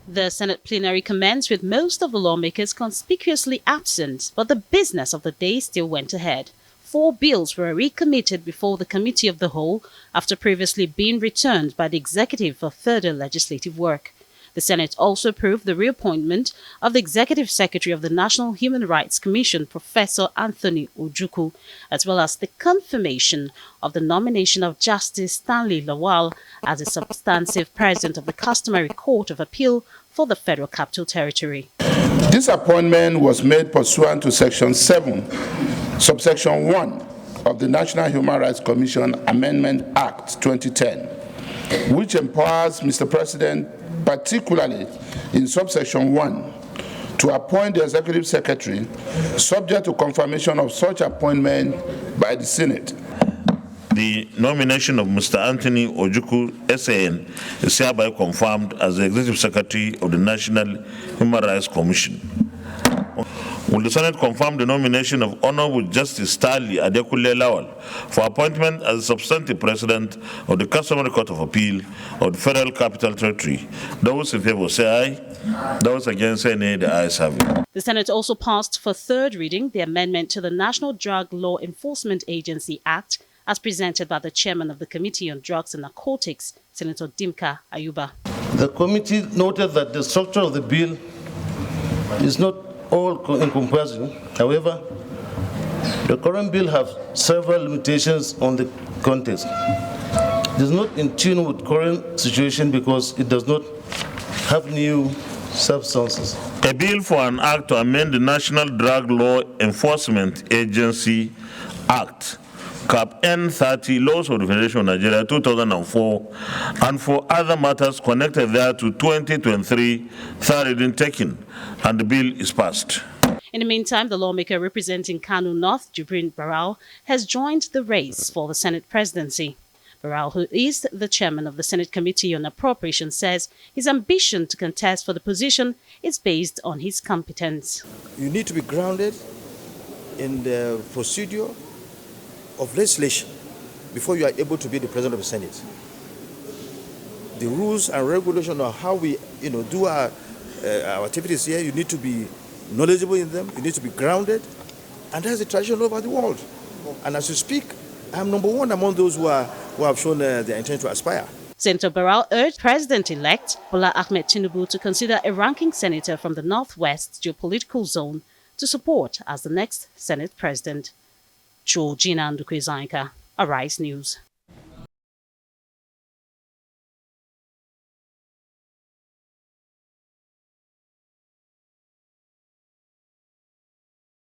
The Senate plenary commenced with most of the lawmakers conspicuously absent, but the business of the day still went ahead. 4 bills were recommitted before the Committee of the Whole after previously being returned by the executive for further legislative work. The Senate also approved the reappointment of the Executive Secretary of the National Human Rights Commission, Professor Anthony Ojukwu, as well as the confirmation of the nomination of Justice Stanley Lawal as the substantive president of the Customary Court of Appeal for the Federal Capital Territory. This appointment was made pursuant to Section 7, Subsection 1 of the National Human Rights Commission Amendment Act 2010, which empowers Mr. President, particularly in subsection 1, to appoint the Executive Secretary, subject to confirmation of such appointment by the Senate. The nomination of Mr. Anthony Ojukwu, SAN, is hereby confirmed as the Executive Secretary of the National Human Rights Commission. Will the Senate confirm the nomination of Honorable Justice Stanley Adekule Lawal for appointment as substantive President of the Customary Court of Appeal of the Federal Capital Territory? Those in favor say aye. Those against say nay. The ayes have it. The Senate also passed for third reading the amendment to the National Drug Law Enforcement Agency Act as presented by the chairman of the Committee on Drugs and Narcotics, Senator Dimka Ayuba. The committee noted that the structure of the bill is not all encompassing. However, the current bill has several limitations on the context. It is not in tune with current situation because it does not have new substances. A bill for an act to amend the National Drug Law Enforcement Agency Act, Cap N30, Laws of the Federation of Nigeria 2004, and for other matters connected there to 2023 third reading taken, and the bill is passed. In the meantime, the lawmaker representing Kano North, Jibrin Barau, has joined the race for the Senate presidency. Barau, who is the chairman of the Senate Committee on Appropriations, says his ambition to contest for the position is based on his competence. You need to be grounded in the procedure of legislation before you are able to be the president of the Senate. The rules and regulations of how we do our activities here, you need to be knowledgeable in them, you need to be grounded, and that's the tradition all over the world. And as you speak, I'm number one among those who have shown their intent to aspire. Senator Barau urged President-elect Bola Ahmed Tinubu to consider a ranking senator from the Northwest geopolitical zone to support as the next Senate president. Georgina Ndukwezaika, Arise News.